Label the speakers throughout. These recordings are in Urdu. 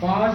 Speaker 1: 5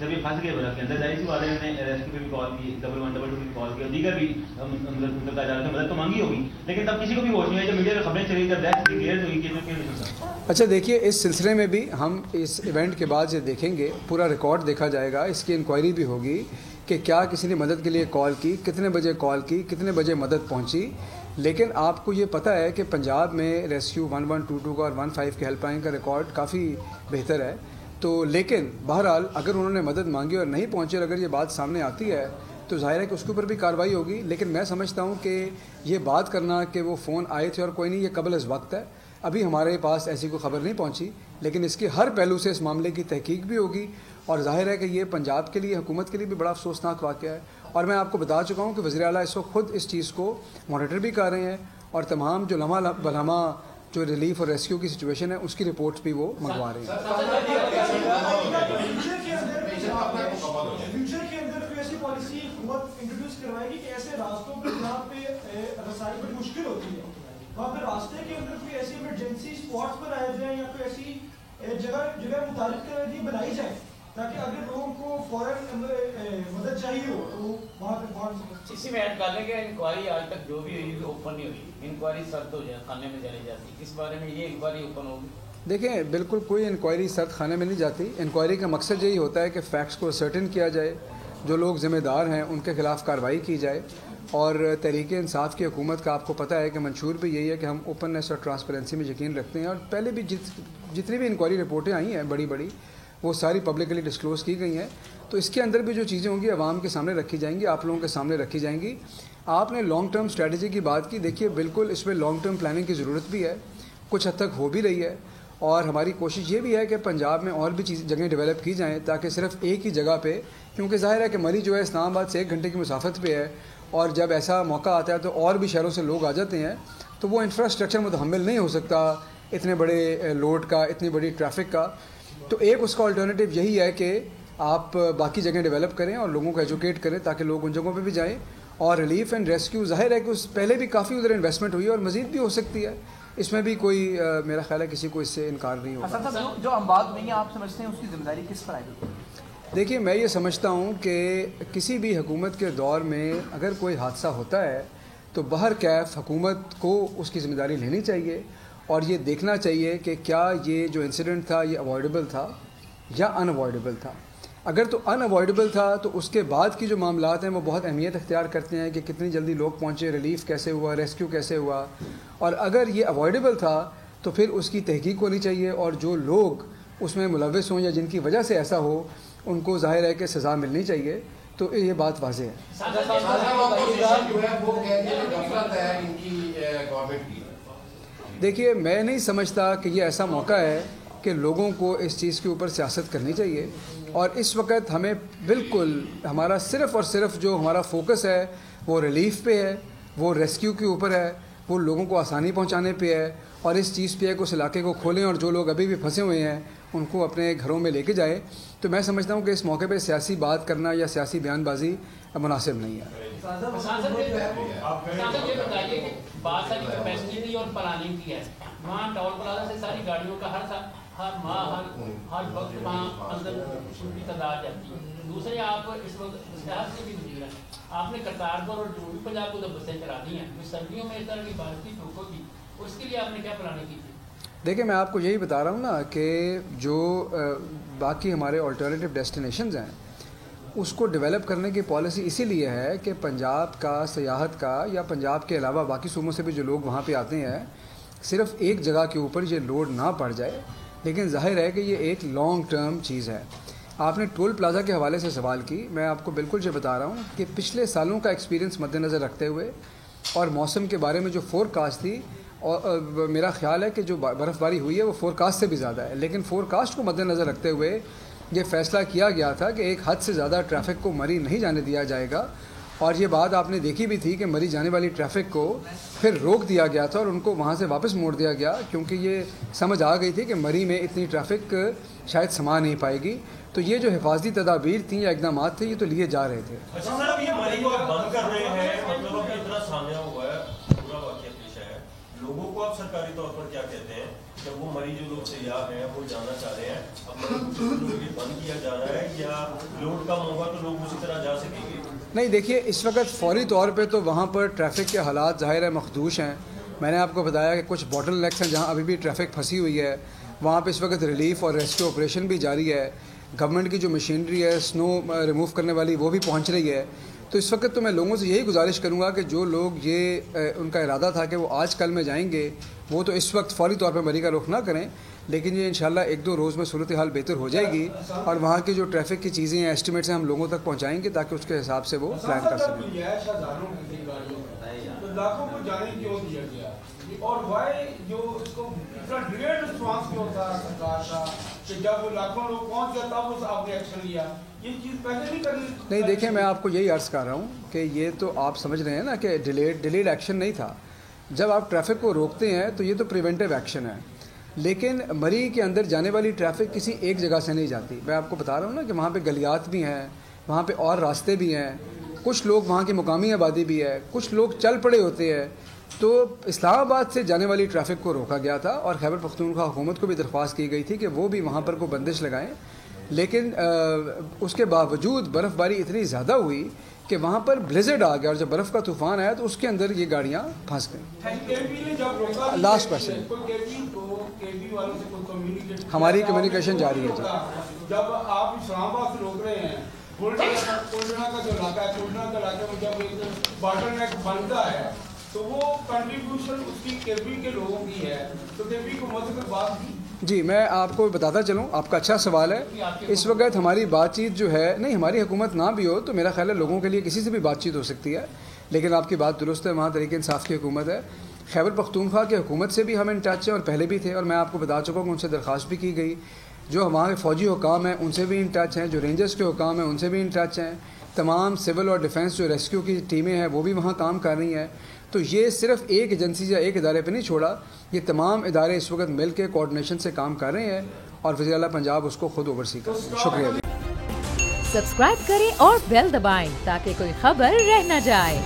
Speaker 2: جب یہ پھنس گئے برف کے اندر ظاہر سی بات ہے انہوں نے ریسکیو پہ بھی کال کی 112 بھی کال کی اور دیگر بھی مدد تو مانگی ہوگی لیکن تب کسی کو بھی ہوش نہیں ہے. جب میڈیا میں خبریں چلی تب ڈیتھ ڈکلیئر ہوئی کہ
Speaker 3: اچھا دیکھیے اس سلسلے میں بھی ہم اس ایونٹ کے بعد سے دیکھیں گے, پورا ریکارڈ دیکھا جائے گا, اس کی انکوائری بھی ہوگی کہ کیا کسی نے مدد کے لیے کال کی, کتنے بجے کال کی, کتنے بجے مدد پہنچی. لیکن آپ کو یہ پتہ ہے کہ پنجاب میں ریسکیو 1122 کا اور 15 کے ہیلپ لائن کا ریکارڈ کافی بہتر ہے. تو لیکن بہرحال اگر انہوں نے مدد مانگی اور نہیں پہنچے اور اگر یہ بات سامنے آتی ہے تو ظاہر ہے کہ اس کے اوپر بھی کارروائی ہوگی. لیکن میں سمجھتا ہوں کہ یہ بات کرنا کہ وہ فون آئے تھے اور کوئی نہیں, یہ قبل از وقت ہے. ابھی ہمارے پاس ایسی کوئی خبر نہیں پہنچی, لیکن اس کے ہر پہلو سے اس معاملے کی تحقیق بھی ہوگی. اور ظاہر ہے کہ یہ پنجاب کے لیے, حکومت کے لیے بھی بڑا افسوسناک واقعہ ہے. اور میں آپ کو بتا چکا ہوں کہ وزیر اعلیٰ اس وقت خود اس چیز کو مانیٹر بھی کر رہے ہیں اور تمام جو لمحہ بلہمہ جو ریلیف اور ریسکیو کی سچویشن ہے اس کی رپورٹس بھی وہ منگوا رہے ہیں.
Speaker 4: فیوچر کے اندر کوئی ایسی پالیسی حکومت انٹروڈیوس کروائے گی کہ ایسے راستوں پہ جہاں پہ رسائی بڑی مشکل ہوتی ہے وہاں پہ راستے کے اندر کوئی ایسی ایمرجنسی اسپاٹس بنائے جائیں یا کوئی ایسی جگہ متعلق کر دی بنائی جائے تاکہ اگر لوگوں کو فوراً مدد چاہیے ہو تو وہ وہاں پہ پہنچ سکے.
Speaker 5: اسی میں ایڈ کر لیں کہ انکوائری آج تک جو بھی ہوئی اوپن نہیں ہوئی, انکوائری سرد ہو جائے خانے میں چلی جاتی, اس بارے میں یہ انکوائری اوپن ہوگی.
Speaker 3: دیکھیں بالکل کوئی انکوائری سرد خانے میں نہیں جاتی. انکوائری کا مقصد یہی ہوتا ہے کہ فیکٹس کو سرٹن کیا جائے, جو لوگ ذمہ دار ہیں ان کے خلاف کارروائی کی جائے. اور تحریک انصاف کی حکومت کا آپ کو پتہ ہے کہ منشور بھی یہی ہے کہ ہم اوپننیس اور ٹرانسپیرنسی میں یقین رکھتے ہیں. اور پہلے بھی جتنی بھی انکوائری رپورٹیں آئی ہیں بڑی بڑی وہ ساری پبلکلی ڈسکلوز کی گئی ہیں. تو اس کے اندر بھی جو چیزیں ہوں گی عوام کے سامنے رکھی جائیں گی, آپ لوگوں کے سامنے رکھی جائیں گی. آپ نے لانگ ٹرم اسٹریٹجی کی بات کی, دیکھیے بالکل اس میں لانگ ٹرم پلاننگ کی ضرورت بھی ہے, کچھ حد تک ہو بھی رہی ہے. اور ہماری کوشش یہ بھی ہے کہ پنجاب میں اور بھی جگہیں ڈیولپ کی جائیں تاکہ صرف ایک ہی جگہ پہ, کیونکہ ظاہر ہے کہ مری جو ہے اسلام آباد سے 1 گھنٹے کی مسافت پہ ہے اور جب ایسا موقع آتا ہے تو اور بھی شہروں سے لوگ آ جاتے ہیں تو وہ انفراسٹرکچر متحمل نہیں ہو سکتا اتنے بڑے لوڈ کا, اتنی بڑی ٹریفک کا. تو ایک اس کا الٹرنیٹیو یہی ہے کہ آپ باقی جگہیں ڈیولپ کریں اور لوگوں کو ایجوکیٹ کریں تاکہ لوگ ان جگہوں پہ بھی جائیں. اور ریلیف اینڈ ریسکیو ظاہر ہے کہ اس پہلے بھی کافی ادھر انویسٹمنٹ ہوئی ہے اور مزید بھی ہو سکتی ہے, اس میں بھی کوئی میرا خیال ہے کسی کو اس سے انکار نہیں ہوگا.
Speaker 6: جو اموات ہوئی ہیں آپ سمجھتے ہیں اس کی ذمہ داری کس پر آئے گی؟
Speaker 3: دیکھیے میں یہ سمجھتا ہوں کہ کسی بھی حکومت کے دور میں اگر کوئی حادثہ ہوتا ہے تو بہرکیف حکومت کو اس کی ذمہ داری لینی چاہیے اور یہ دیکھنا چاہیے کہ کیا یہ جو انسیڈنٹ تھا یہ اوائڈیبل تھا یا ان اوائڈیبل تھا. اگر تو ان اوائڈیبل تھا تو اس کے بعد کی جو معاملات ہیں وہ بہت اہمیت اختیار کرتے ہیں کہ کتنی جلدی لوگ پہنچے, ریلیف کیسے ہوا, ریسکیو کیسے ہوا. اور اگر یہ اوائڈیبل تھا تو پھر اس کی تحقیق ہونی چاہیے اور جو لوگ اس میں ملوث ہوں یا جن کی وجہ سے ایسا ہو ان کو ظاہر ہے کہ سزا ملنی چاہیے. تو یہ بات واضح ہے. دیکھیے میں نہیں سمجھتا کہ یہ ایسا موقع ہے کہ لوگوں کو اس چیز کے اوپر سیاست کرنی چاہیے. اور اس وقت ہمیں بالکل ہمارا صرف اور صرف جو ہمارا فوکس ہے وہ ریلیف پہ ہے, وہ ریسکیو کے اوپر ہے, وہ لوگوں کو آسانی پہنچانے پہ ہے اور اس چیز پہ ہے کہ اس علاقے کو کھولیں اور جو لوگ ابھی بھی پھنسے ہوئے ہیں ان کو اپنے گھروں میں لے کے جائے. تو میں سمجھتا ہوں کہ اس موقع پہ سیاسی بات کرنا یا سیاسی بیان بازی مناسب نہیں ہے.
Speaker 5: یہ بتائیے کہ بات ساری کیپیسٹی کی اور پلاننگ کی ہے. وہاں ٹول پلازا سے ساری گاڑیوں کا ہر ماہ ہر وقت وہاں اندر کی تعداد جاتی ہے. دوسرے آپ اس وقت اشتہار سے بھی مجھے ہیں, آپ نے کرتارپور اور جنوبی پنجاب کو جب بسیں چلا دی ہیں جو سردیوں میں اس طرح کی بارش کی ٹھوک ہوگی, اس کے لیے آپ نے کیا پلاننگ کی تھی؟
Speaker 3: دیکھیں میں آپ کو یہی بتا رہا ہوں نا کہ جو باقی ہمارے آلٹرنیٹیو ڈیسٹینیشنز ہیں اس کو ڈیولپ کرنے کی پالیسی اسی لیے ہے کہ پنجاب کا سیاحت کا یا پنجاب کے علاوہ باقی صوبوں سے بھی جو لوگ وہاں پہ آتے ہیں صرف ایک جگہ کے اوپر یہ لوڈ نہ پڑ جائے. لیکن ظاہر ہے کہ یہ ایک لانگ ٹرم چیز ہے. آپ نے ٹول پلازا کے حوالے سے سوال کی, میں آپ کو بالکل یہ بتا رہا ہوں کہ پچھلے سالوں کا ایکسپیرینس مد نظر رکھتے ہوئے اور موسم کے بارے میں جو فور کاسٹ تھی, اور میرا خیال ہے کہ جو برف باری ہوئی ہے وہ فور کاسٹ سے بھی زیادہ ہے, لیکن فور کاسٹ کو مد نظر رکھتے ہوئے یہ فیصلہ کیا گیا تھا کہ ایک حد سے زیادہ ٹریفک کو مری نہیں جانے دیا جائے گا. اور یہ بات آپ نے دیکھی بھی تھی کہ مری جانے والی ٹریفک کو پھر روک دیا گیا تھا اور ان کو وہاں سے واپس موڑ دیا گیا کیونکہ یہ سمجھ آ گئی تھی کہ مری میں اتنی ٹریفک شاید سما نہیں پائے گی. تو یہ جو حفاظتی تدابیر تھیں یا اقدامات تھے یہ تو لیے جا رہے تھے.
Speaker 7: بند کر رہے ہیں, مطلب ابھی اتنا سامنے ہوا ہے, پورا واقعہ پیش ہے, لوگوں کو اب سرکاری طور پر کیا کہتے ہیں جب وہ مری جو لوگ سیاح ہیں وہ جانا چاہ رہے ہیں اب مری بند کیا جا رہا ہے یا لوڈ کم ہوگا تو لوگ اسی طرح جا سکیں گے؟
Speaker 3: نہیں دیکھیے اس وقت فوری طور پہ تو وہاں پر ٹریفک کے حالات ظاہر ہے مخدوش ہیں. میں نے آپ کو بتایا کہ کچھ باٹل نیکس ہیں جہاں ابھی بھی ٹریفک پھنسی ہوئی ہے, وہاں پہ اس وقت ریلیف اور ریسکیو آپریشن بھی جاری ہے. گورنمنٹ کی جو مشینری ہے سنو ریموو کرنے والی وہ بھی پہنچ رہی ہے. تو اس وقت تو میں لوگوں سے یہی گزارش کروں گا کہ جو لوگ یہ ان کا ارادہ تھا کہ وہ آج کل میں جائیں گے وہ تو اس وقت فوری طور پہ مری کا رخ نہ کریں, لیکن یہ انشاءاللہ 1-2 روز میں صورتحال بہتر ہو جائے گی اور وہاں کی جو ٹریفک کی چیزیں ہیں ایسٹیمیٹس ہیں ہم لوگوں تک پہنچائیں گے تاکہ اس کے حساب سے وہ پلان کر سکیں.
Speaker 1: لاکھوں کو جانے کیوں دیا گیا اور وائی جو اس کو اتنا ڈیلیڈ رسپانس کیوں تھا سرکار کا کہ جب وہ لاکھوں لوگ پہنچ گیا تب اس آپ نے ایکشن لیا؟ یہ چیز پہلے نہیں کرنی. نہیں
Speaker 3: دیکھیں میں آپ کو یہی عرض کر رہا ہوں کہ یہ تو آپ سمجھ رہے ہیں نا کہ ڈیلیڈ ایکشن نہیں تھا. جب آپ ٹریفک کو روکتے ہیں تو یہ تو پریونٹیو ایکشن ہے, لیکن مری کے اندر جانے والی ٹریفک کسی ایک جگہ سے نہیں جاتی. میں آپ کو بتا رہا ہوں نا کہ وہاں پہ گلیات بھی ہیں, وہاں پہ اور راستے بھی ہیں, کچھ لوگ وہاں کی مقامی آبادی بھی ہے, کچھ لوگ چل پڑے ہوتے ہیں. تو اسلام آباد سے جانے والی ٹریفک کو روکا گیا تھا اور خیبر پختونخوا حکومت کو بھی درخواست کی گئی تھی کہ وہ بھی وہاں پر کوئی بندش لگائیں, لیکن اس کے باوجود برف باری اتنی زیادہ ہوئی کہ وہاں پر بلیزرڈ آ گیا اور جب برف کا طوفان آیا تو اس کے اندر یہ گاڑیاں پھنس گئیں. لاسٹ کوشچن, ہماری کمیونیکیشن جاری ہے.
Speaker 1: جب آپ اسلام آباد سے روک رہے ہیں کولڈنا کا جو علاقہ ہے, کولڈنا کا علاقے میں جب ایک باٹل نیک بنتا ہے تو وہ کنٹریبیوشن اس کی کیبی کے لوگوں کی ہے, تو کیبی کو مذہب بات کی.
Speaker 3: جی میں آپ کو بتاتا چلوں, آپ کا اچھا سوال ہے. اس وقت ہماری بات چیت جو ہے, نہیں ہماری حکومت نہ بھی ہو تو میرا خیال ہے لوگوں کے لیے کسی سے بھی بات چیت ہو سکتی ہے, لیکن آپ کی بات درست ہے, وہاں تحریک انصاف کی حکومت ہے. خیبر پختونخوا کی حکومت سے بھی ہم ان ٹچ ہیں اور پہلے بھی تھے, اور میں آپ کو بتا چکا ہوں کہ ان سے درخواست بھی کی گئی. جو ہمارے فوجی حکام ہیں ان سے بھی ان ٹچ ہیں, جو رینجرز کے حکام ہیں ان سے بھی ان ٹچ ہیں, تمام سول اور ڈیفنس جو ریسکیو کی ٹیمیں ہیں وہ بھی وہاں کام کر رہی ہیں. تو یہ صرف ایک ایجنسی یا ایک ادارے پہ نہیں چھوڑا, یہ تمام ادارے اس وقت مل کے کوآرڈینیشن سے کام کر رہے ہیں اور وزیر اعلیٰ پنجاب اس کو خود اوورسی کر رہے ہیں. شکریہ.
Speaker 8: سبسکرائب کریں اور بیل دبائیں تاکہ کوئی خبر رہ نہ جائے.